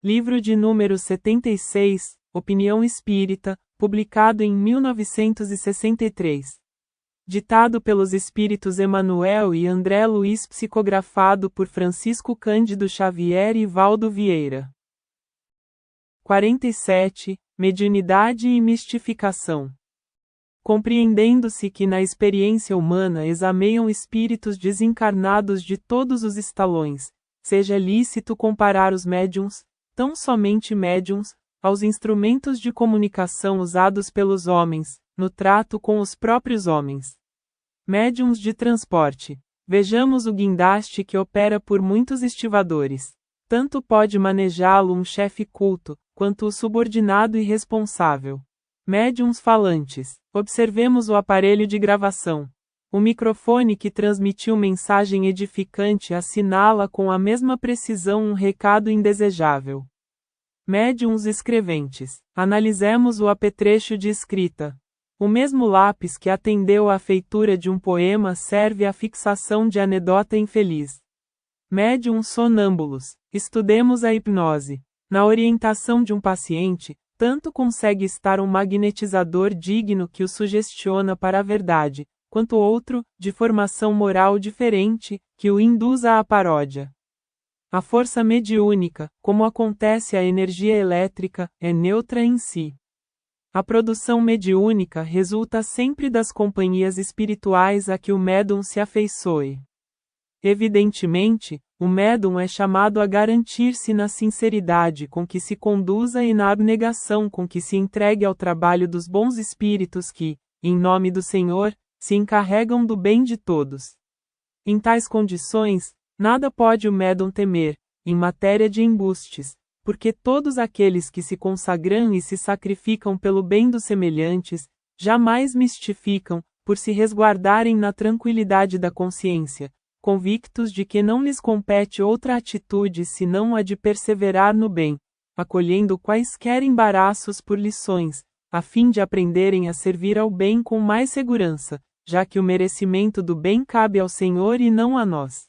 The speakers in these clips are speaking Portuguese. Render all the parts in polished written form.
Livro de número 76, Opinião Espírita, publicado em 1963. Ditado pelos espíritos Emanuel e André Luiz, psicografado por Francisco Cândido Xavier e Valdo Vieira. 47. Mediunidade e mistificação. Compreendendo-se que na experiência humana exameiam espíritos desencarnados de todos os estalões, seja lícito comparar os médiuns, tão somente médiuns, aos instrumentos de comunicação usados pelos homens, no trato com os próprios homens. Médiuns de transporte. Vejamos o guindaste que opera por muitos estivadores. Tanto pode manejá-lo um chefe culto, quanto o subordinado irresponsável. Médiuns falantes. Observemos o aparelho de gravação. O microfone que transmitiu mensagem edificante assinala com a mesma precisão um recado indesejável. Médiuns escreventes. Analisemos o apetrecho de escrita. O mesmo lápis que atendeu à feitura de um poema serve à fixação de anedota infeliz. Médiuns sonâmbulos. Estudemos a hipnose. Na orientação de um paciente, tanto consegue estar um magnetizador digno que o sugestiona para a verdade, quanto outro, de formação moral diferente, que o induza à paródia. A força mediúnica, como acontece a energia elétrica, é neutra em si. A produção mediúnica resulta sempre das companhias espirituais a que o médium se afeiçoe. Evidentemente, o médium é chamado a garantir-se na sinceridade com que se conduza e na abnegação com que se entregue ao trabalho dos bons espíritos que, em nome do Senhor, se encarregam do bem de todos. Em tais condições, nada pode o médium temer, em matéria de embustes, porque todos aqueles que se consagram e se sacrificam pelo bem dos semelhantes, jamais mistificam, por se resguardarem na tranquilidade da consciência, convictos de que não lhes compete outra atitude senão a de perseverar no bem, acolhendo quaisquer embaraços por lições, a fim de aprenderem a servir ao bem com mais segurança, já que o merecimento do bem cabe ao Senhor e não a nós.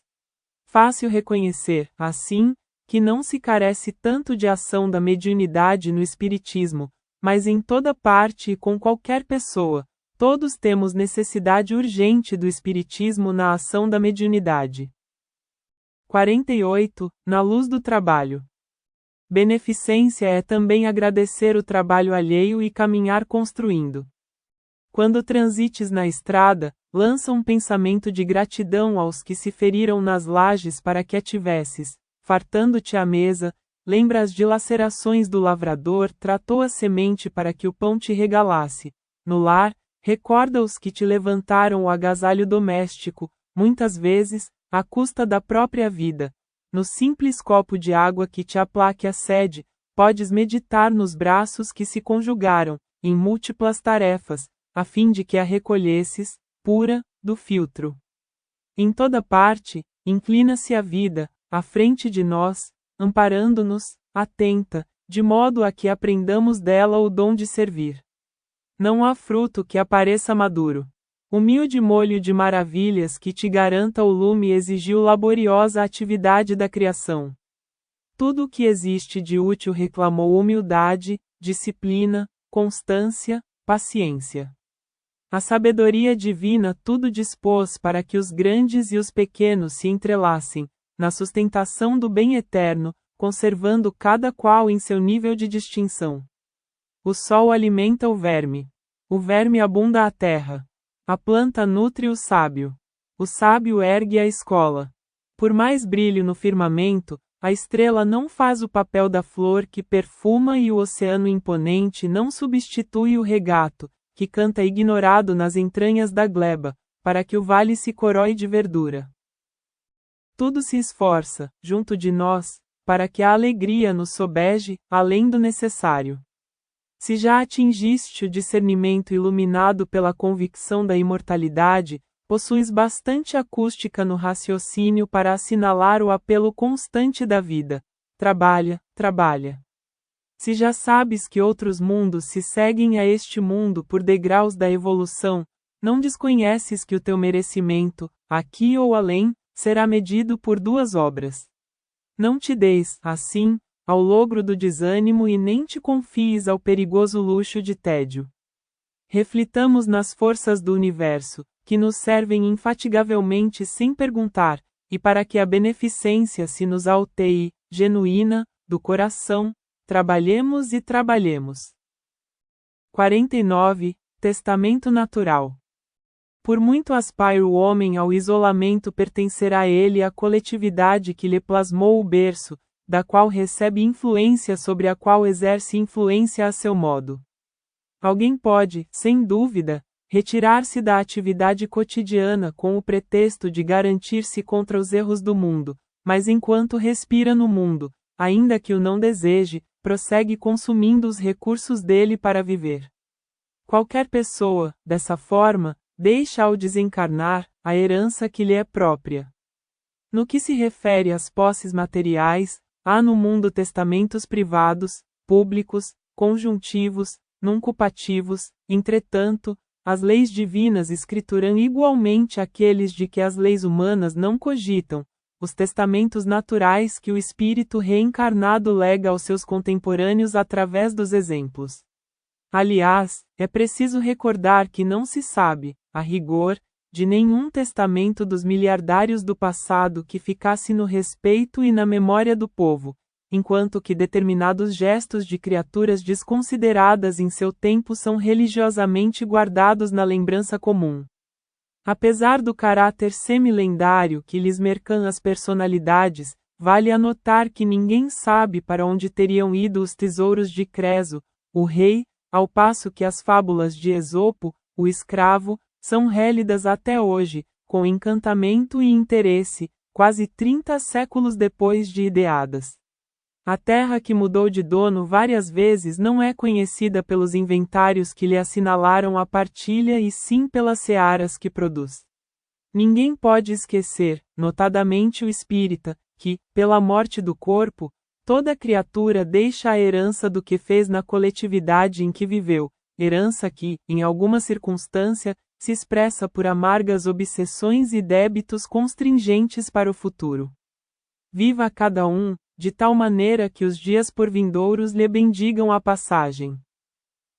Fácil reconhecer, assim, que não se carece tanto de ação da mediunidade no espiritismo, mas em toda parte e com qualquer pessoa, todos temos necessidade urgente do espiritismo na ação da mediunidade. 48. Na luz do trabalho. Beneficência é também agradecer o trabalho alheio e caminhar construindo. Quando transites na estrada, lança um pensamento de gratidão aos que se feriram nas lajes para que a tivesses, fartando-te a mesa, lembra as dilacerações do lavrador, tratou a semente para que o pão te regalasse. No lar, recorda os que te levantaram o agasalho doméstico, muitas vezes, à custa da própria vida. No simples copo de água que te aplaque a sede, podes meditar nos braços que se conjugaram, em múltiplas tarefas, a fim de que a recolhesses, pura, do filtro. Em toda parte, inclina-se a vida, à frente de nós, amparando-nos, atenta, de modo a que aprendamos dela o dom de servir. Não há fruto que apareça maduro. Humilde molho de maravilhas que te garanta o lume exigiu laboriosa atividade da criação. Tudo o que existe de útil reclamou humildade, disciplina, constância, paciência. A sabedoria divina tudo dispôs para que os grandes e os pequenos se entrelacem, na sustentação do bem eterno, conservando cada qual em seu nível de distinção. O sol alimenta o verme abunda a terra. A planta nutre o sábio ergue a escola. Por mais brilho no firmamento, a estrela não faz o papel da flor que perfuma e o oceano imponente não substitui o regato, que canta ignorado nas entranhas da gleba, para que o vale se coroe de verdura. Tudo se esforça, junto de nós, para que a alegria nos sobeje, além do necessário. Se já atingiste o discernimento iluminado pela convicção da imortalidade, possuis bastante acústica no raciocínio para assinalar o apelo constante da vida. Trabalha, trabalha. Se já sabes que outros mundos se seguem a este mundo por degraus da evolução, não desconheces que o teu merecimento, aqui ou além, será medido por duas obras. Não te deis, assim, ao logro do desânimo e nem te confies ao perigoso luxo de tédio. Reflitamos nas forças do universo, que nos servem infatigavelmente sem perguntar, e para que a beneficência se nos alteie, genuína, do coração, trabalhemos e trabalhemos. 49. Testamento natural. Por muito aspire o homem ao isolamento, pertencerá ele à coletividade que lhe plasmou o berço, da qual recebe influência sobre a qual exerce influência a seu modo. Alguém pode, sem dúvida, retirar-se da atividade cotidiana com o pretexto de garantir-se contra os erros do mundo, mas enquanto respira no mundo, ainda que o não deseje, prossegue consumindo os recursos dele para viver. Qualquer pessoa, dessa forma, deixa ao desencarnar a herança que lhe é própria. No que se refere às posses materiais, há no mundo testamentos privados, públicos, conjuntivos, nuncupativos, entretanto, as leis divinas escrituram igualmente aqueles de que as leis humanas não cogitam, os testamentos naturais que o espírito reencarnado lega aos seus contemporâneos através dos exemplos. Aliás, é preciso recordar que não se sabe, a rigor, de nenhum testamento dos miliardários do passado que ficasse no respeito e na memória do povo, enquanto que determinados gestos de criaturas desconsideradas em seu tempo são religiosamente guardados na lembrança comum. Apesar do caráter semi-lendário que lhes mercam as personalidades, vale anotar que ninguém sabe para onde teriam ido os tesouros de Creso, o rei, ao passo que as fábulas de Esopo, o escravo, são rélidas até hoje, com encantamento e interesse, quase 30 séculos depois de ideadas. A terra que mudou de dono várias vezes não é conhecida pelos inventários que lhe assinalaram a partilha e sim pelas searas que produz. Ninguém pode esquecer, notadamente o espírita, que, pela morte do corpo, toda criatura deixa a herança do que fez na coletividade em que viveu, herança que, em alguma circunstância, se expressa por amargas obsessões e débitos constringentes para o futuro. Viva cada um, de tal maneira que os dias porvindouros lhe bendigam a passagem.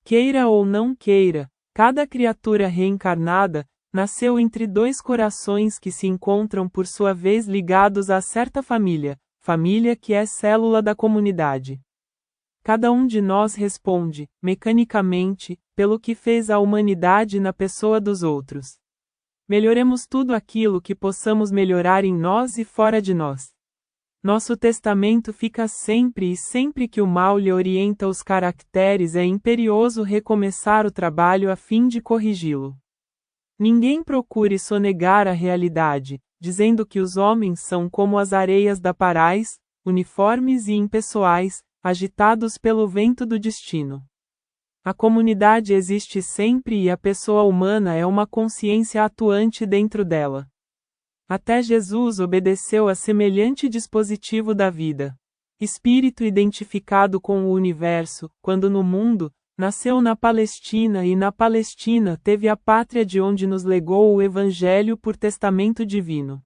Queira ou não queira, cada criatura reencarnada, nasceu entre dois corações que se encontram por sua vez ligados a certa família, família que é célula da comunidade. Cada um de nós responde, mecanicamente, pelo que fez a humanidade na pessoa dos outros. Melhoremos tudo aquilo que possamos melhorar em nós e fora de nós. Nosso testamento fica sempre e sempre que o mal lhe orienta os caracteres é imperioso recomeçar o trabalho a fim de corrigi-lo. Ninguém procure sonegar a realidade, dizendo que os homens são como as areias da Parais, uniformes e impessoais, agitados pelo vento do destino. A comunidade existe sempre e a pessoa humana é uma consciência atuante dentro dela. Até Jesus obedeceu a semelhante dispositivo da vida. Espírito identificado com o universo, quando no mundo, nasceu na Palestina e na Palestina teve a pátria de onde nos legou o Evangelho por testamento divino.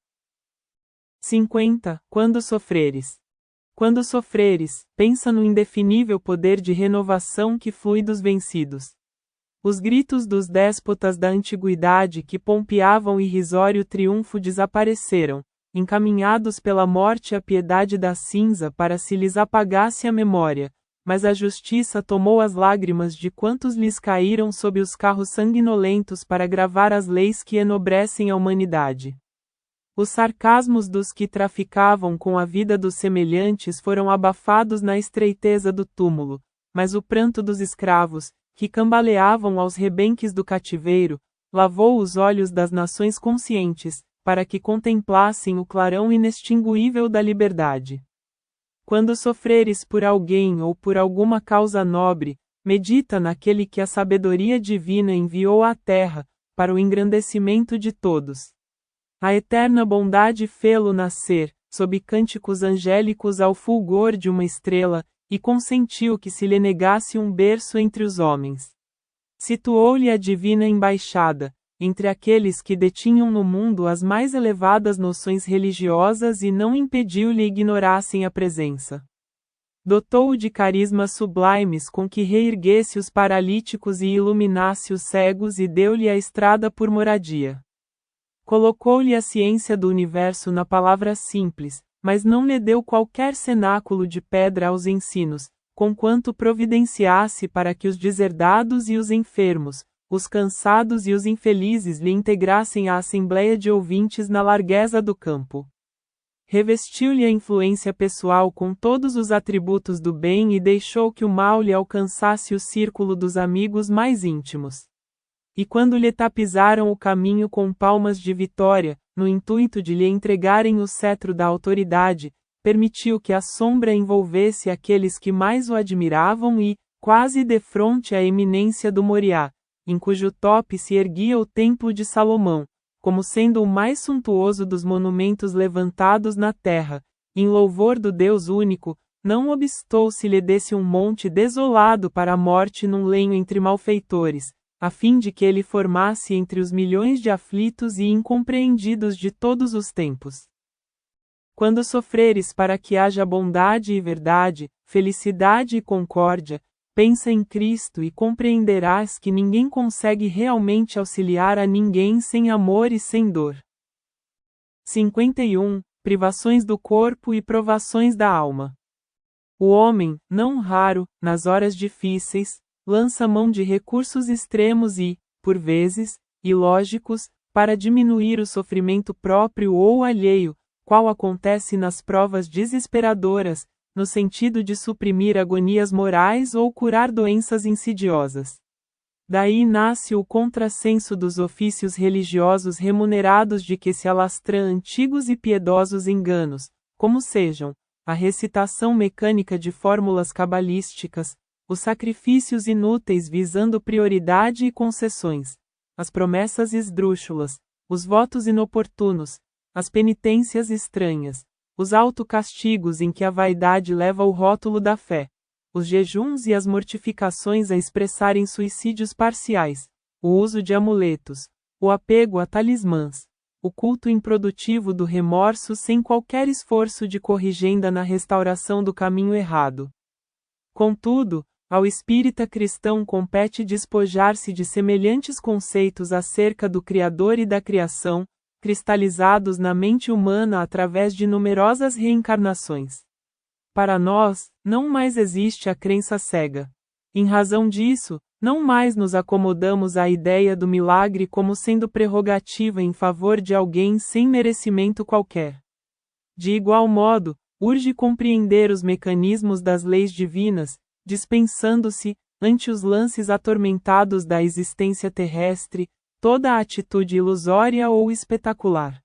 50. Quando sofreres. Quando sofreres, pensa no indefinível poder de renovação que flui dos vencidos. Os gritos dos déspotas da antiguidade que pompeavam irrisório triunfo desapareceram, encaminhados pela morte à piedade da cinza para se lhes apagasse a memória, mas a justiça tomou as lágrimas de quantos lhes caíram sob os carros sanguinolentos para gravar as leis que enobrecem a humanidade. Os sarcasmos dos que traficavam com a vida dos semelhantes foram abafados na estreiteza do túmulo, mas o pranto dos escravos, que cambaleavam aos rebenques do cativeiro, lavou os olhos das nações conscientes, para que contemplassem o clarão inextinguível da liberdade. Quando sofreres por alguém ou por alguma causa nobre, medita naquele que a sabedoria divina enviou à terra, para o engrandecimento de todos. A eterna bondade fê-lo nascer, sob cânticos angélicos ao fulgor de uma estrela, e consentiu que se lhe negasse um berço entre os homens. Situou-lhe a divina embaixada, entre aqueles que detinham no mundo as mais elevadas noções religiosas e não impediu-lhe ignorassem a presença. Dotou-o de carismas sublimes com que reerguesse os paralíticos e iluminasse os cegos e deu-lhe a estrada por moradia. Colocou-lhe a ciência do universo na palavra simples, mas não lhe deu qualquer cenáculo de pedra aos ensinos, conquanto providenciasse para que os deserdados e os enfermos, os cansados e os infelizes lhe integrassem a assembleia de ouvintes na largueza do campo. Revestiu-lhe a influência pessoal com todos os atributos do bem e deixou que o mal lhe alcançasse o círculo dos amigos mais íntimos. E quando lhe tapizaram o caminho com palmas de vitória, no intuito de lhe entregarem o cetro da autoridade, permitiu que a sombra envolvesse aqueles que mais o admiravam e, quase defronte à eminência do Moriá, em cujo tope se erguia o Templo de Salomão, como sendo o mais suntuoso dos monumentos levantados na terra, em louvor do Deus único, não obstou se lhe desse um monte desolado para a morte num lenho entre malfeitores, a fim de que ele formasse entre os milhões de aflitos e incompreendidos de todos os tempos. Quando sofreres para que haja bondade e verdade, felicidade e concórdia, pensa em Cristo e compreenderás que ninguém consegue realmente auxiliar a ninguém sem amor e sem dor. 51. Privações do corpo e provações da alma. O homem, não raro, nas horas difíceis, lança mão de recursos extremos e, por vezes, ilógicos, para diminuir o sofrimento próprio ou alheio, qual acontece nas provas desesperadoras, no sentido de suprimir agonias morais ou curar doenças insidiosas. Daí nasce o contrassenso dos ofícios religiosos remunerados de que se alastra antigos e piedosos enganos, como sejam a recitação mecânica de fórmulas cabalísticas, os sacrifícios inúteis visando prioridade e concessões, as promessas esdrúxulas, os votos inoportunos, as penitências estranhas, os autocastigos em que a vaidade leva o rótulo da fé, os jejuns e as mortificações a expressarem suicídios parciais, o uso de amuletos, o apego a talismãs, o culto improdutivo do remorso sem qualquer esforço de corrigenda na restauração do caminho errado. Contudo, ao espírita cristão compete despojar-se de semelhantes conceitos acerca do Criador e da criação, cristalizados na mente humana através de numerosas reencarnações. Para nós, não mais existe a crença cega. Em razão disso, não mais nos acomodamos à ideia do milagre como sendo prerrogativa em favor de alguém sem merecimento qualquer. De igual modo, urge compreender os mecanismos das leis divinas, dispensando-se, ante os lances atormentados da existência terrestre, toda a atitude ilusória ou espetacular.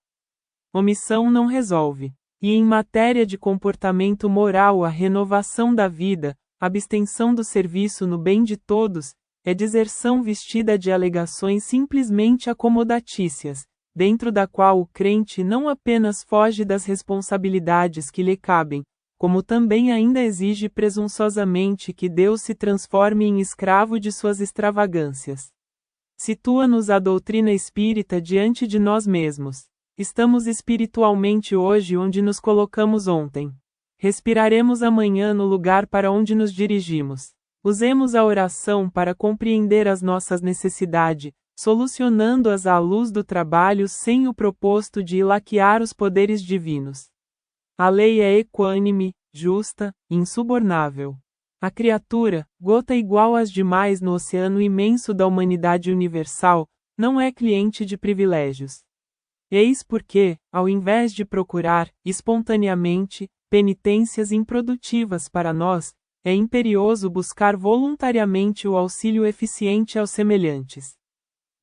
Omissão não resolve. E em matéria de comportamento moral, a renovação da vida, abstenção do serviço no bem de todos, é deserção vestida de alegações simplesmente acomodatícias, dentro da qual o crente não apenas foge das responsabilidades que lhe cabem, como também ainda exige presunçosamente que Deus se transforme em escravo de suas extravagâncias. Situa-nos a doutrina espírita diante de nós mesmos. Estamos espiritualmente hoje onde nos colocamos ontem. Respiraremos amanhã no lugar para onde nos dirigimos. Usemos a oração para compreender as nossas necessidades, solucionando-as à luz do trabalho sem o propósito de ilaquear os poderes divinos. A lei é equânime, justa, insubornável. A criatura, gota igual às demais no oceano imenso da humanidade universal, não é cliente de privilégios. Eis porque, ao invés de procurar, espontaneamente, penitências improdutivas para nós, é imperioso buscar voluntariamente o auxílio eficiente aos semelhantes.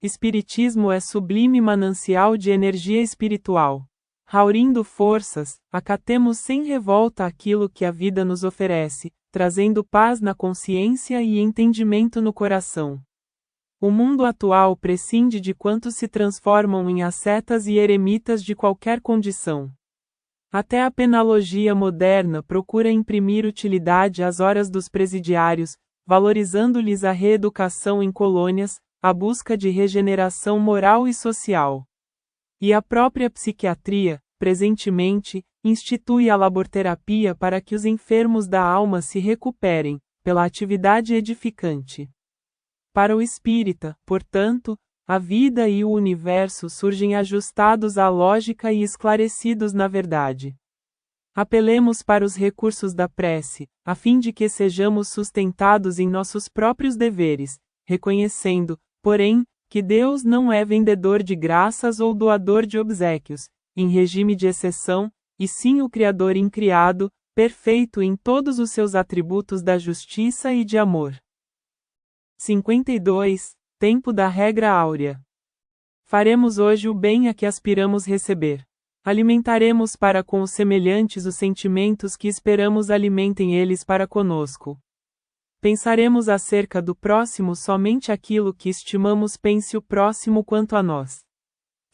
Espiritismo é sublime manancial de energia espiritual. Haurindo forças, acatemos sem revolta aquilo que a vida nos oferece, trazendo paz na consciência e entendimento no coração. O mundo atual prescinde de quantos se transformam em ascetas e eremitas de qualquer condição. Até a penologia moderna procura imprimir utilidade às horas dos presidiários, valorizando-lhes a reeducação em colônias, a busca de regeneração moral e social. E a própria psiquiatria, presentemente, institui a laborterapia para que os enfermos da alma se recuperem, pela atividade edificante. Para o espírita, portanto, a vida e o universo surgem ajustados à lógica e esclarecidos na verdade. Apelemos para os recursos da prece, a fim de que sejamos sustentados em nossos próprios deveres, reconhecendo, porém, que Deus não é vendedor de graças ou doador de obséquios, em regime de exceção, e sim o Criador incriado, perfeito em todos os seus atributos da justiça e de amor. 52. Tempo da regra áurea. Faremos hoje o bem a que aspiramos receber. Alimentaremos para com os semelhantes os sentimentos que esperamos alimentem eles para conosco. Pensaremos acerca do próximo somente aquilo que estimamos pense o próximo quanto a nós.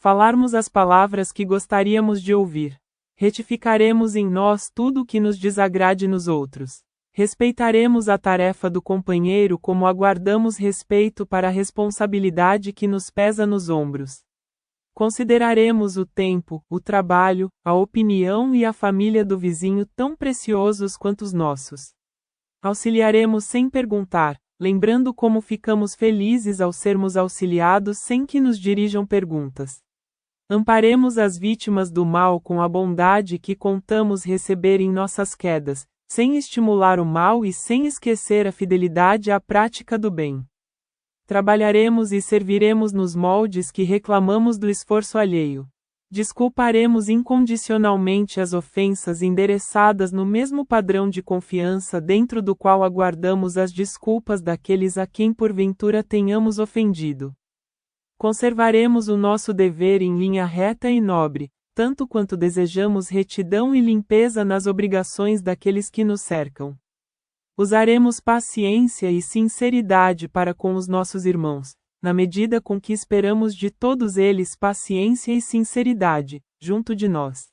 Falarmos as palavras que gostaríamos de ouvir. Retificaremos em nós tudo o que nos desagrade nos outros. Respeitaremos a tarefa do companheiro como aguardamos respeito para a responsabilidade que nos pesa nos ombros. Consideraremos o tempo, o trabalho, a opinião e a família do vizinho tão preciosos quanto os nossos. Auxiliaremos sem perguntar, lembrando como ficamos felizes ao sermos auxiliados sem que nos dirijam perguntas. Amparemos as vítimas do mal com a bondade que contamos receber em nossas quedas, sem estimular o mal e sem esquecer a fidelidade à prática do bem. Trabalharemos e serviremos nos moldes que reclamamos do esforço alheio. Desculparemos incondicionalmente as ofensas endereçadas no mesmo padrão de confiança dentro do qual aguardamos as desculpas daqueles a quem porventura tenhamos ofendido. Conservaremos o nosso dever em linha reta e nobre, tanto quanto desejamos retidão e limpeza nas obrigações daqueles que nos cercam. Usaremos paciência e sinceridade para com os nossos irmãos, na medida com que esperamos de todos eles paciência e sinceridade, junto de nós.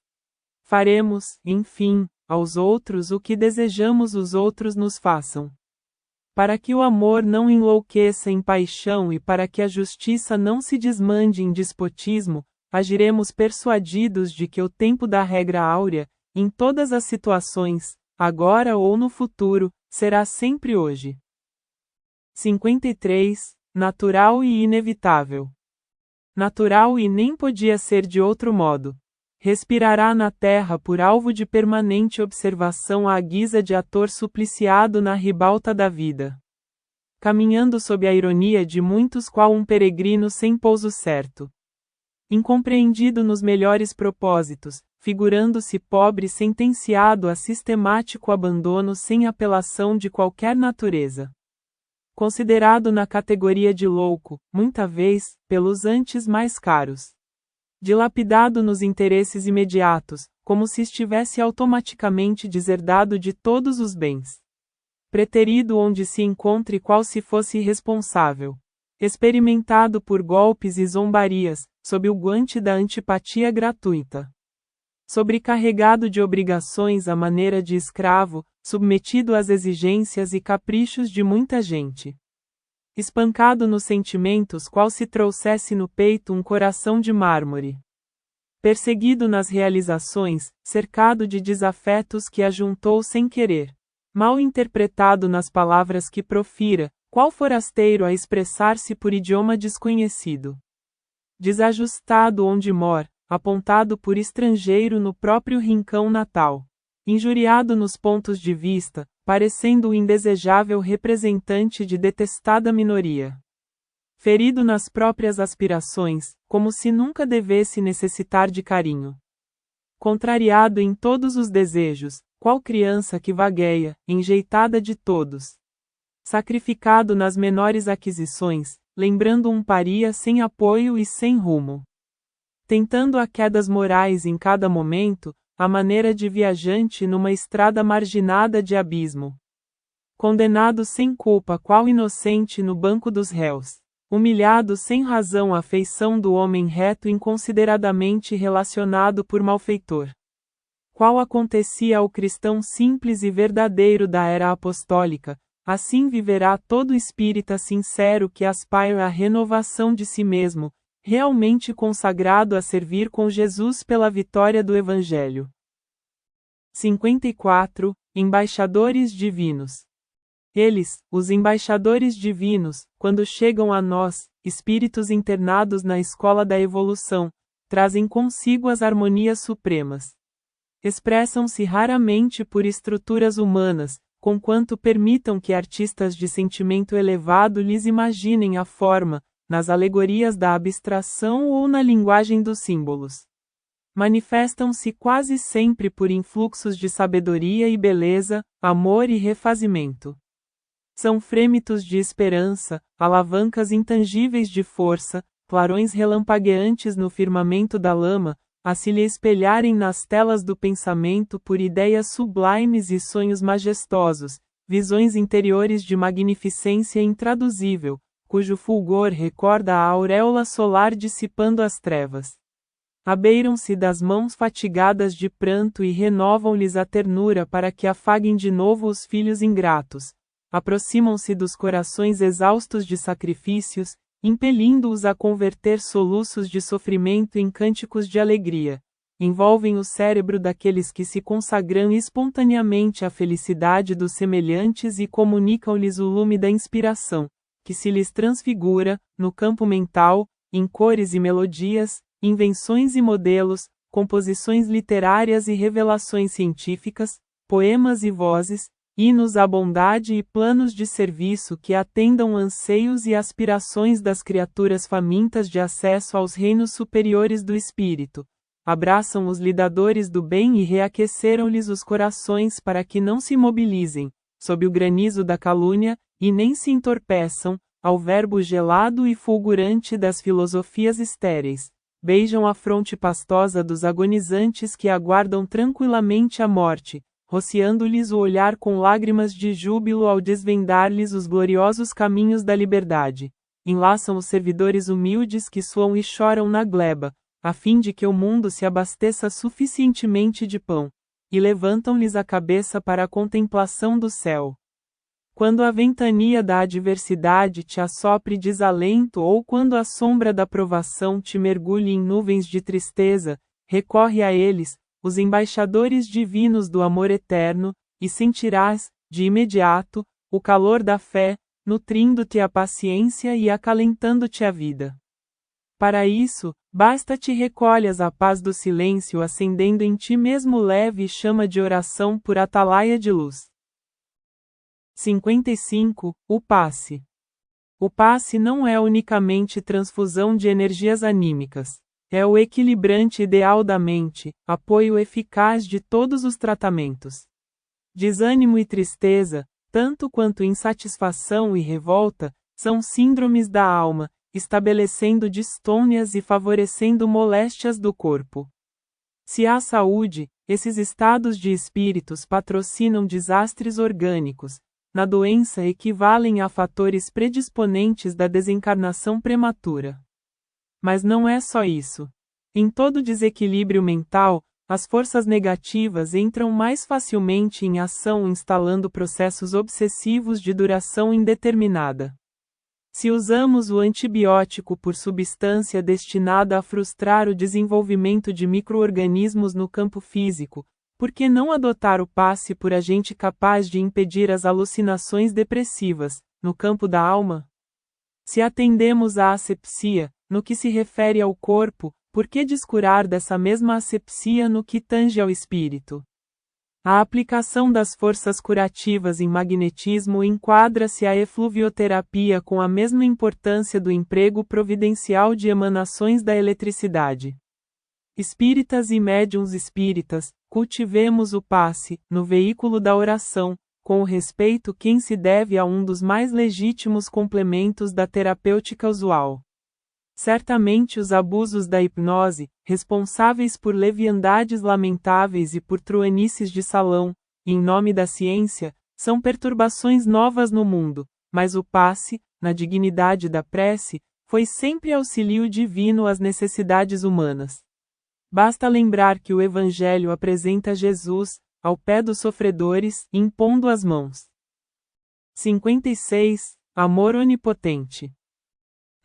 Faremos, enfim, aos outros o que desejamos os outros nos façam. Para que o amor não enlouqueça em paixão e para que a justiça não se desmande em despotismo, agiremos persuadidos de que o tempo da regra áurea, em todas as situações, agora ou no futuro, será sempre hoje. 53. Natural e inevitável. Natural e nem podia ser de outro modo. Respirará na terra por alvo de permanente observação à guisa de ator supliciado na ribalta da vida. Caminhando sob a ironia de muitos qual um peregrino sem pouso certo. Incompreendido nos melhores propósitos, figurando-se pobre sentenciado a sistemático abandono sem apelação de qualquer natureza. Considerado na categoria de louco, muita vez, pelos antes mais caros. Dilapidado nos interesses imediatos, como se estivesse automaticamente deserdado de todos os bens. Preterido onde se encontre qual se fosse irresponsável. Experimentado por golpes e zombarias, sob o guante da antipatia gratuita. Sobrecarregado de obrigações à maneira de escravo, submetido às exigências e caprichos de muita gente. Espancado nos sentimentos qual se trouxesse no peito um coração de mármore. Perseguido nas realizações, cercado de desafetos que ajuntou sem querer. Mal interpretado nas palavras que profira, qual forasteiro a expressar-se por idioma desconhecido. Desajustado onde mor, apontado por estrangeiro no próprio rincão natal. Injuriado nos pontos de vista, parecendo o indesejável representante de detestada minoria. Ferido nas próprias aspirações, como se nunca devesse necessitar de carinho. Contrariado em todos os desejos, qual criança que vagueia, enjeitada de todos. Sacrificado nas menores aquisições, lembrando um paria sem apoio e sem rumo. Tentando a quedas morais em cada momento, à maneira de viajante numa estrada marginada de abismo. Condenado sem culpa qual inocente no banco dos réus. Humilhado sem razão à feição do homem reto inconsideradamente relacionado por malfeitor. Qual acontecia ao cristão simples e verdadeiro da era apostólica, assim viverá todo espírita sincero que aspira à renovação de si mesmo, realmente consagrado a servir com Jesus pela vitória do Evangelho. 54. Embaixadores divinos. Eles, os embaixadores divinos, quando chegam a nós, espíritos internados na escola da evolução, trazem consigo as harmonias supremas. Expressam-se raramente por estruturas humanas, conquanto permitam que artistas de sentimento elevado lhes imaginem a forma, nas alegorias da abstração ou na linguagem dos símbolos. Manifestam-se quase sempre por influxos de sabedoria e beleza, amor e refazimento. São frêmitos de esperança, alavancas intangíveis de força, clarões relampagueantes no firmamento da lama, a se lhe espelharem nas telas do pensamento por ideias sublimes e sonhos majestosos, visões interiores de magnificência intraduzível, cujo fulgor recorda a auréola solar dissipando as trevas. Abeiram-se das mãos fatigadas de pranto e renovam-lhes a ternura para que afaguem de novo os filhos ingratos. Aproximam-se dos corações exaustos de sacrifícios, impelindo-os a converter soluços de sofrimento em cânticos de alegria. Envolvem o cérebro daqueles que se consagram espontaneamente à felicidade dos semelhantes e comunicam-lhes o lume da inspiração, que se lhes transfigura, no campo mental, em cores e melodias, invenções e modelos, composições literárias e revelações científicas, poemas e vozes, hinos à bondade e planos de serviço que atendam anseios e aspirações das criaturas famintas de acesso aos reinos superiores do espírito. Abraçam os lidadores do bem e reaqueceram-lhes os corações para que não se mobilizem, sob o granizo da calúnia, e nem se entorpeçam, ao verbo gelado e fulgurante das filosofias estéreis. Beijam a fronte pastosa dos agonizantes que aguardam tranquilamente a morte, rociando-lhes o olhar com lágrimas de júbilo ao desvendar-lhes os gloriosos caminhos da liberdade. Enlaçam os servidores humildes que suam e choram na gleba, a fim de que o mundo se abasteça suficientemente de pão, e levantam-lhes a cabeça para a contemplação do céu. Quando a ventania da adversidade te assopre desalento ou quando a sombra da provação te mergulhe em nuvens de tristeza, recorre a eles, os embaixadores divinos do amor eterno, e sentirás, de imediato, o calor da fé, nutrindo-te a paciência e acalentando-te a vida. Para isso, basta-te recolhas a paz do silêncio acendendo em ti mesmo leve chama de oração por atalaia de luz. 55. O passe. O passe não é unicamente transfusão de energias anímicas. É o equilibrante ideal da mente, apoio eficaz de todos os tratamentos. Desânimo e tristeza, tanto quanto insatisfação e revolta, são síndromes da alma, estabelecendo distônias e favorecendo moléstias do corpo. Se há saúde, esses estados de espíritos patrocinam desastres orgânicos. Na doença equivalem a fatores predisponentes da desencarnação prematura. Mas não é só isso. Em todo desequilíbrio mental, as forças negativas entram mais facilmente em ação instalando processos obsessivos de duração indeterminada. Se usamos o antibiótico por substância destinada a frustrar o desenvolvimento de micro-organismos no campo físico, por que não adotar o passe por agente capaz de impedir as alucinações depressivas, no campo da alma? Se atendemos à asepsia, no que se refere ao corpo, por que descurar dessa mesma asepsia no que tange ao espírito? A aplicação das forças curativas em magnetismo enquadra-se à efluvioterapia com a mesma importância do emprego providencial de emanações da eletricidade. Espíritas e médiuns espíritas, cultivemos o passe, no veículo da oração, com o respeito que se deve a um dos mais legítimos complementos da terapêutica usual. Certamente os abusos da hipnose, responsáveis por leviandades lamentáveis e por truanices de salão, em nome da ciência, são perturbações novas no mundo, mas o passe, na dignidade da prece, foi sempre auxílio divino às necessidades humanas. Basta lembrar que o Evangelho apresenta Jesus, ao pé dos sofredores, impondo as mãos. 56. Amor onipotente.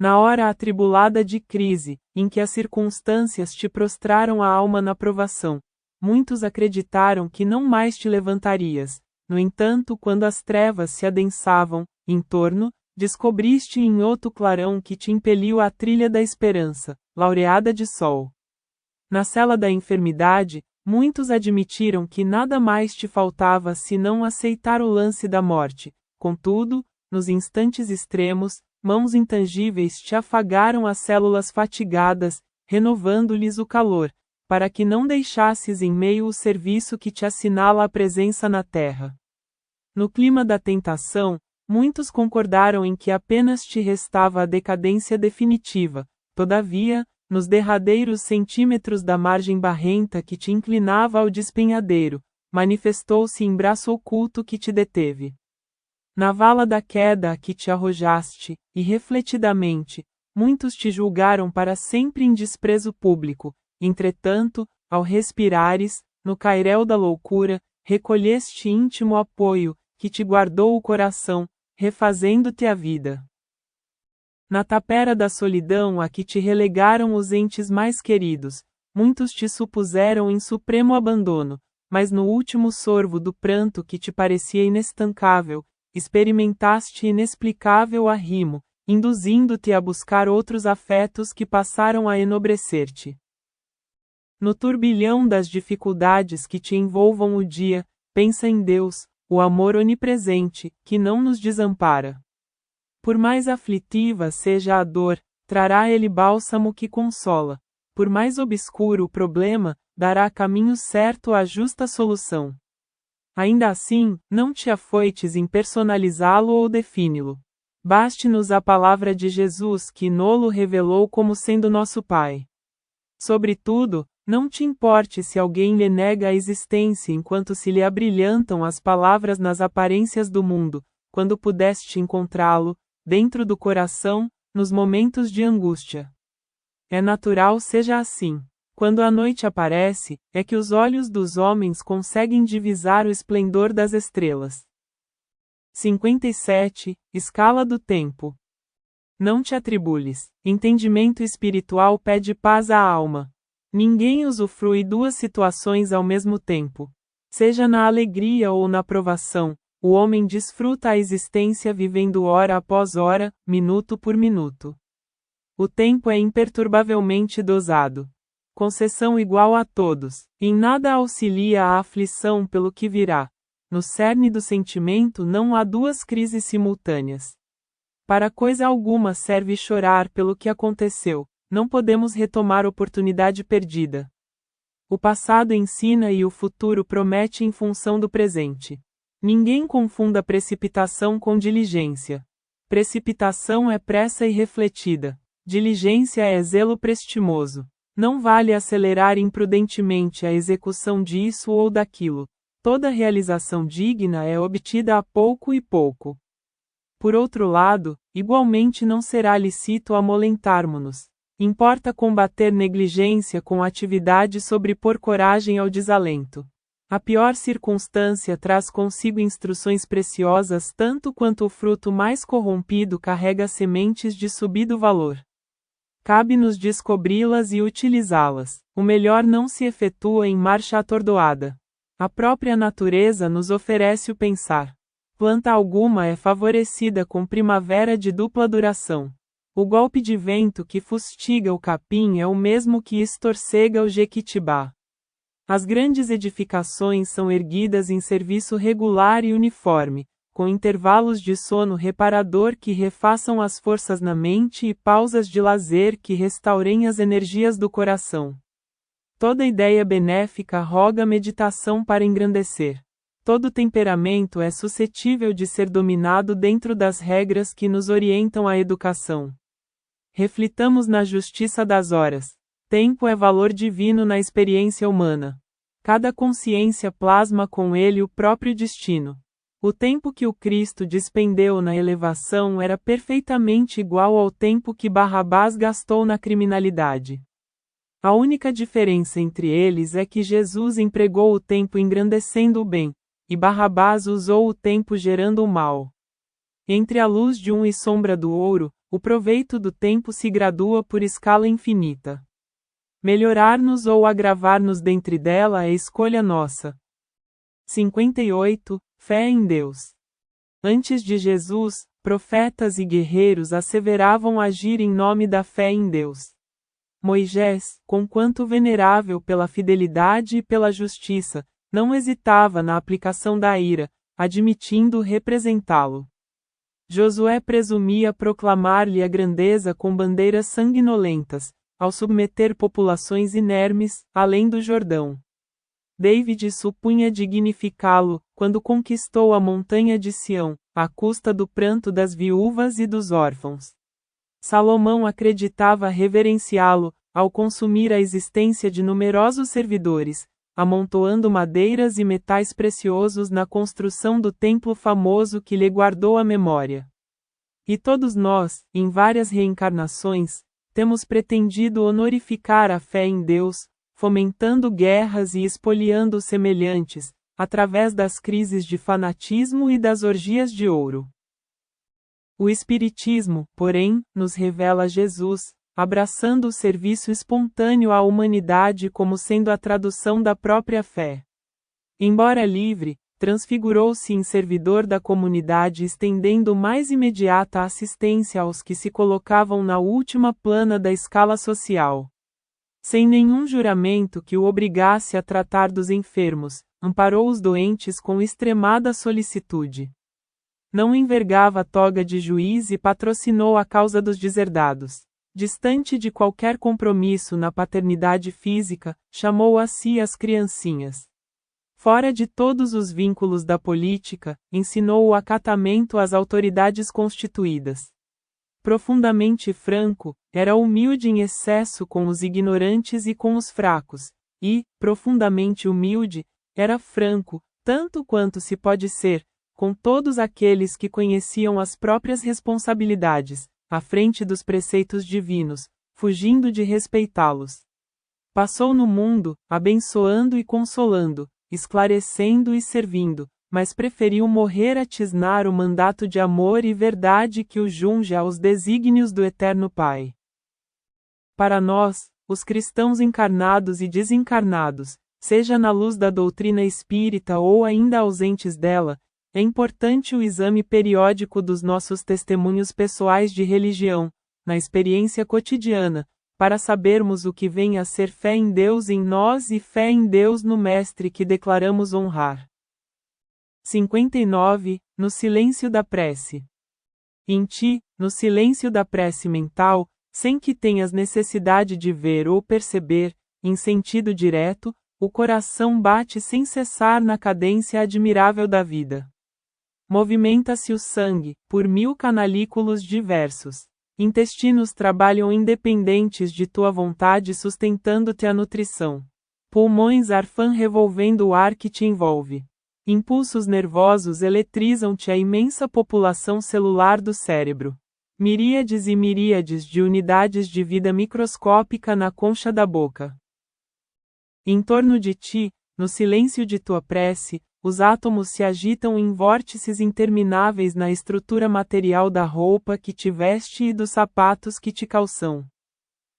Na hora atribulada de crise, em que as circunstâncias te prostraram a alma na provação, muitos acreditaram que não mais te levantarias. No entanto, quando as trevas se adensavam em torno, descobriste em outro clarão que te impeliu à trilha da esperança, laureada de sol. Na cela da enfermidade, muitos admitiram que nada mais te faltava senão aceitar o lance da morte. Contudo, nos instantes extremos, mãos intangíveis te afagaram as células fatigadas, renovando-lhes o calor, para que não deixasses em meio o serviço que te assinala a presença na terra. No clima da tentação, muitos concordaram em que apenas te restava a decadência definitiva. Todavia, nos derradeiros centímetros da margem barrenta que te inclinava ao despenhadeiro, manifestou-se em braço oculto que te deteve. Na vala da queda a que te arrojaste, irrefletidamente, muitos te julgaram para sempre em desprezo público. Entretanto, ao respirares, no cairel da loucura, recolheste íntimo apoio, que te guardou o coração, refazendo-te a vida. Na tapera da solidão a que te relegaram os entes mais queridos, muitos te supuseram em supremo abandono, mas no último sorvo do pranto que te parecia inestancável, experimentaste inexplicável arrimo, induzindo-te a buscar outros afetos que passaram a enobrecer-te. No turbilhão das dificuldades que te envolvam o dia, pensa em Deus, o amor onipresente, que não nos desampara. Por mais aflitiva seja a dor, trará ele bálsamo que consola. Por mais obscuro o problema, dará caminho certo à justa solução. Ainda assim, não te afoites em personalizá-lo ou defini-lo. Baste-nos a palavra de Jesus que nolo revelou como sendo nosso Pai. Sobretudo, não te importe se alguém lhe nega a existência enquanto se lhe abrilhantam as palavras nas aparências do mundo, quando pudeste encontrá-lo, dentro do coração, nos momentos de angústia. É natural seja assim. Quando a noite aparece, é que os olhos dos homens conseguem divisar o esplendor das estrelas. 57. Escala do tempo. Não te atribules. Entendimento espiritual pede paz à alma. Ninguém usufrui duas situações ao mesmo tempo. Seja na alegria ou na provação, o homem desfruta a existência vivendo hora após hora, minuto por minuto. O tempo é imperturbavelmente dosado. Concessão igual a todos. Em nada auxilia a aflição pelo que virá. No cerne do sentimento não há duas crises simultâneas. Para coisa alguma serve chorar pelo que aconteceu, não podemos retomar oportunidade perdida. O passado ensina e o futuro promete em função do presente. Ninguém confunda precipitação com diligência. Precipitação é pressa irrefletida. Diligência é zelo prestimoso. Não vale acelerar imprudentemente a execução disso ou daquilo. Toda realização digna é obtida a pouco e pouco. Por outro lado, igualmente não será lícito amolentarmo-nos. Importa combater negligência com atividade sobrepor coragem ao desalento. A pior circunstância traz consigo instruções preciosas tanto quanto o fruto mais corrompido carrega sementes de subido valor. Cabe-nos descobri-las e utilizá-las. O melhor não se efetua em marcha atordoada. A própria natureza nos oferece o pensar. Planta alguma é favorecida com primavera de dupla duração. O golpe de vento que fustiga o capim é o mesmo que estorcega o jequitibá. As grandes edificações são erguidas em serviço regular e uniforme, com intervalos de sono reparador que refaçam as forças na mente e pausas de lazer que restaurem as energias do coração. Toda ideia benéfica roga meditação para engrandecer. Todo temperamento é suscetível de ser dominado dentro das regras que nos orientam à educação. Reflitamos na justiça das horas. Tempo é valor divino na experiência humana. Cada consciência plasma com ele o próprio destino. O tempo que o Cristo despendeu na elevação era perfeitamente igual ao tempo que Barrabás gastou na criminalidade. A única diferença entre eles é que Jesus empregou o tempo engrandecendo o bem, e Barrabás usou o tempo gerando o mal. Entre a luz de um e sombra do ouro, o proveito do tempo se gradua por escala infinita. Melhorar-nos ou agravar-nos dentre dela é escolha nossa. 58. Fé em Deus. Antes de Jesus, profetas e guerreiros asseveravam agir em nome da fé em Deus. Moisés, conquanto venerável pela fidelidade e pela justiça, não hesitava na aplicação da ira, admitindo representá-lo. Josué presumia proclamar-lhe a grandeza com bandeiras sanguinolentas, ao submeter populações inermes, além do Jordão. David supunha dignificá-lo, quando conquistou a montanha de Sião, à custa do pranto das viúvas e dos órfãos. Salomão acreditava reverenciá-lo, ao consumir a existência de numerosos servidores, amontoando madeiras e metais preciosos na construção do templo famoso que lhe guardou a memória. E todos nós, em várias reencarnações, temos pretendido honorificar a fé em Deus, fomentando guerras e espoliando os semelhantes, através das crises de fanatismo e das orgias de ouro. O Espiritismo, porém, nos revela Jesus, abraçando o serviço espontâneo à humanidade como sendo a tradução da própria fé. Embora livre, transfigurou-se em servidor da comunidade, estendendo mais imediata assistência aos que se colocavam na última plana da escala social. Sem nenhum juramento que o obrigasse a tratar dos enfermos, amparou os doentes com extremada solicitude. Não envergava toga de juiz e patrocinou a causa dos deserdados. Distante de qualquer compromisso na paternidade física, chamou a si as criancinhas. Fora de todos os vínculos da política, ensinou o acatamento às autoridades constituídas. Profundamente franco, era humilde em excesso com os ignorantes e com os fracos, e, profundamente humilde, era franco, tanto quanto se pode ser, com todos aqueles que conheciam as próprias responsabilidades, à frente dos preceitos divinos, fugindo de respeitá-los. Passou no mundo, abençoando e consolando, esclarecendo e servindo, mas preferiu morrer a tisnar o mandato de amor e verdade que o junge aos desígnios do Eterno Pai. Para nós, os cristãos encarnados e desencarnados, seja na luz da doutrina espírita ou ainda ausentes dela, é importante o exame periódico dos nossos testemunhos pessoais de religião, na experiência cotidiana, para sabermos o que vem a ser fé em Deus em nós e fé em Deus no Mestre que declaramos honrar. 59. No silêncio da prece. Em ti, no silêncio da prece mental, sem que tenhas necessidade de ver ou perceber, em sentido direto, o coração bate sem cessar na cadência admirável da vida. Movimenta-se o sangue, por 1000 canalículos diversos. Intestinos trabalham independentes de tua vontade sustentando-te a nutrição. Pulmões arfam revolvendo o ar que te envolve. Impulsos nervosos eletrizam-te a imensa população celular do cérebro. Miríades e miríades de unidades de vida microscópica na concha da boca. Em torno de ti, no silêncio de tua prece, os átomos se agitam em vórtices intermináveis na estrutura material da roupa que te veste e dos sapatos que te calçam.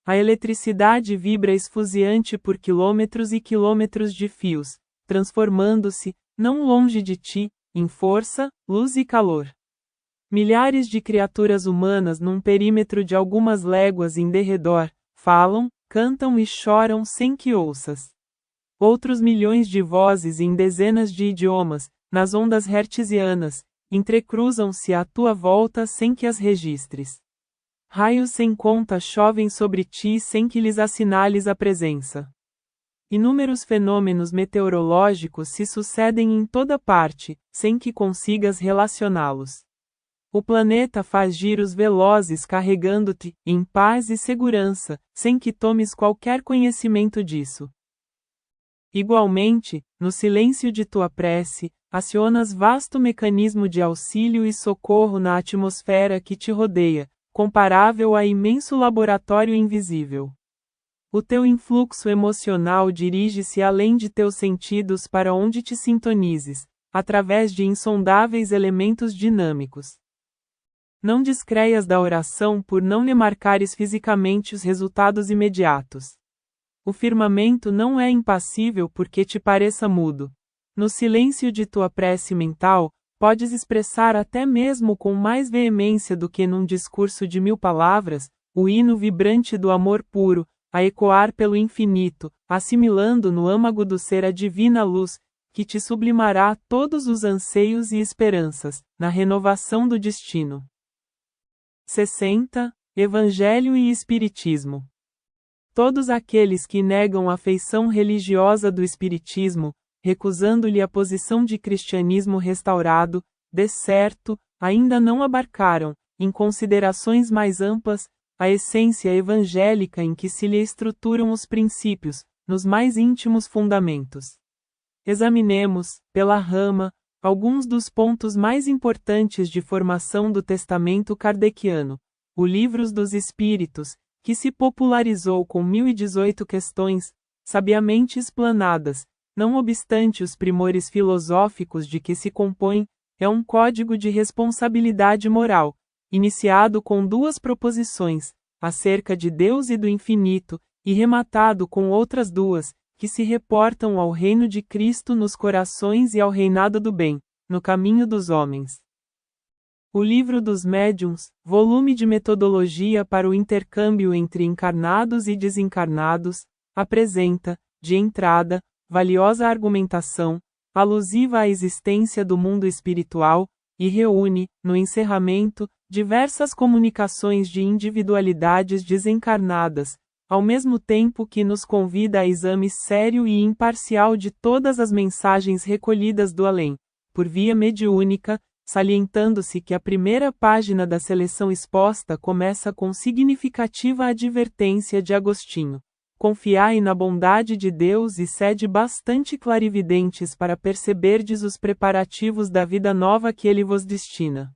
A eletricidade vibra esfuziante por quilômetros e quilômetros de fios, transformando-se, não longe de ti, em força, luz e calor. Milhares de criaturas humanas num perímetro de algumas léguas em derredor, falam, cantam e choram sem que ouças. Outros milhões de vozes em dezenas de idiomas, nas ondas hertzianas, entrecruzam-se à tua volta sem que as registres. Raios sem conta chovem sobre ti sem que lhes assinales a presença. Inúmeros fenômenos meteorológicos se sucedem em toda parte, sem que consigas relacioná-los. O planeta faz giros velozes carregando-te, em paz e segurança, sem que tomes qualquer conhecimento disso. Igualmente, no silêncio de tua prece, acionas vasto mecanismo de auxílio e socorro na atmosfera que te rodeia, comparável a imenso laboratório invisível. O teu influxo emocional dirige-se além de teus sentidos para onde te sintonizes, através de insondáveis elementos dinâmicos. Não descreias da oração por não lhe marcares fisicamente os resultados imediatos. O firmamento não é impassível porque te pareça mudo. No silêncio de tua prece mental, podes expressar até mesmo com mais veemência do que num discurso de 1000 palavras, o hino vibrante do amor puro, a ecoar pelo infinito, assimilando no âmago do ser a divina luz, que te sublimará todos os anseios e esperanças, na renovação do destino. 60. Evangelho e Espiritismo. Todos aqueles que negam a feição religiosa do Espiritismo, recusando-lhe a posição de cristianismo restaurado, de certo, ainda não abarcaram, em considerações mais amplas, a essência evangélica em que se lhe estruturam os princípios, nos mais íntimos fundamentos. Examinemos, pela rama, alguns dos pontos mais importantes de formação do Testamento kardeciano, o Livros dos Espíritos, que se popularizou com 1018 questões, sabiamente explanadas, não obstante os primores filosóficos de que se compõe, é um código de responsabilidade moral, iniciado com 2 proposições, acerca de Deus e do infinito, e rematado com outras 2, que se reportam ao reino de Cristo nos corações e ao reinado do bem, no caminho dos homens. O Livro dos Médiuns, volume de metodologia para o intercâmbio entre encarnados e desencarnados, apresenta, de entrada, valiosa argumentação, alusiva à existência do mundo espiritual, e reúne, no encerramento, diversas comunicações de individualidades desencarnadas, ao mesmo tempo que nos convida a exame sério e imparcial de todas as mensagens recolhidas do além, por via mediúnica, salientando-se que a primeira página da seleção exposta começa com significativa advertência de Agostinho. Confiai na bondade de Deus e sede bastante clarividentes para perceberdes os preparativos da vida nova que Ele vos destina.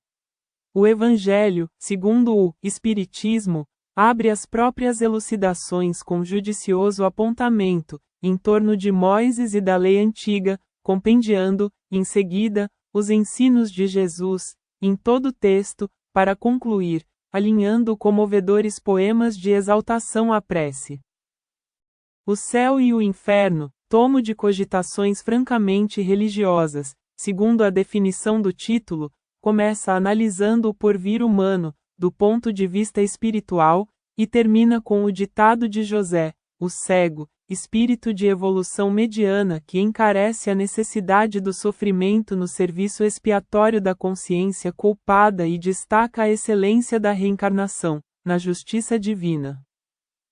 O Evangelho, segundo o Espiritismo, abre as próprias elucidações com judicioso apontamento, em torno de Moisés e da lei antiga, compendiando, em seguida, os ensinos de Jesus, em todo o texto, para concluir, alinhando comovedores poemas de exaltação à prece. O Céu e o Inferno, tomo de cogitações francamente religiosas, segundo a definição do título, começa analisando o porvir humano, do ponto de vista espiritual, e termina com o ditado de José, o cego, espírito de evolução mediana que encarece a necessidade do sofrimento no serviço expiatório da consciência culpada e destaca a excelência da reencarnação, na justiça divina.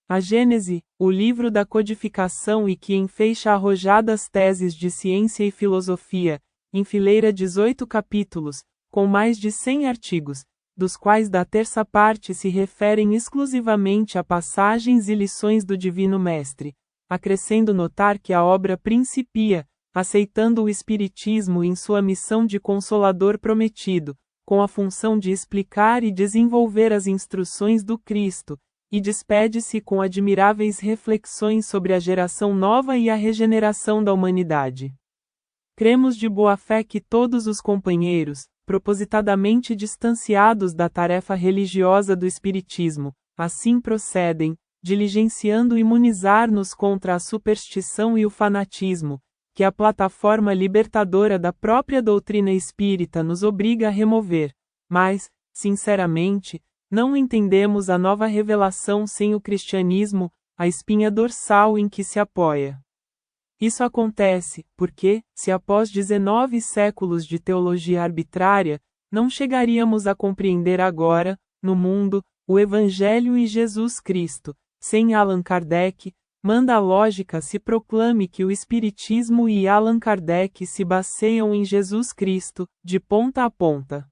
A Gênese, o livro da codificação e que enfeixa arrojadas teses de ciência e filosofia, enfileira 18 capítulos, com mais de 100 artigos, dos quais da terça parte se referem exclusivamente a passagens e lições do Divino Mestre, acrescendo notar que a obra principia, aceitando o Espiritismo em sua missão de consolador prometido, com a função de explicar e desenvolver as instruções do Cristo, e despede-se com admiráveis reflexões sobre a geração nova e a regeneração da humanidade. Cremos de boa fé que todos os companheiros, propositadamente distanciados da tarefa religiosa do Espiritismo, assim procedem, diligenciando imunizar-nos contra a superstição e o fanatismo, que a plataforma libertadora da própria doutrina espírita nos obriga a remover, mas, sinceramente, não entendemos a nova revelação sem o cristianismo, a espinha dorsal em que se apoia. Isso acontece, porque, se após 19 séculos de teologia arbitrária, não chegaríamos a compreender agora, no mundo, o Evangelho e Jesus Cristo, sem Allan Kardec, manda a lógica se proclame que o Espiritismo e Allan Kardec se baseiam em Jesus Cristo, de ponta a ponta.